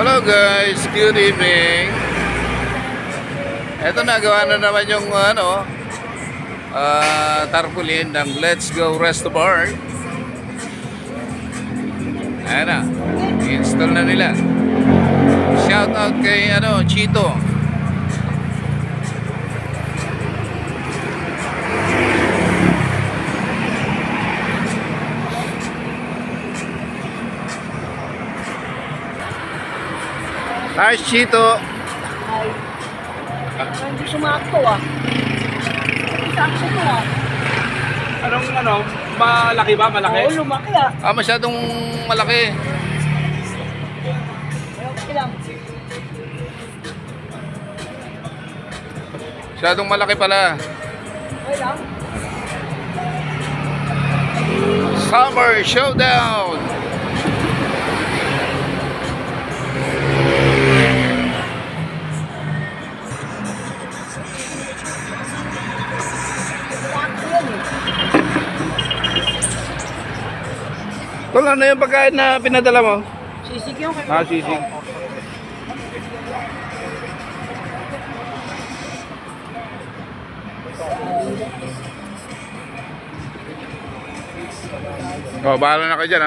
Hello guys, good evening. Eto na, gawa na naman yung tarpaulin ng Let's Go Resto Bar. Ayan na, i-install na nila. Shout out kay Chito. Hi Chito. Ay, hindi sumakto Sakto to Anong malaki ba? Malaki? Oo, lumaki Masyadong malaki. Okay lang. Masyadong malaki pala. Okay lang. Summer Showdown. Sakto yan Tol, ano yung pagkain na pinadala mo? Sisig yung kayo. Sisig. Bahala na kayo dyan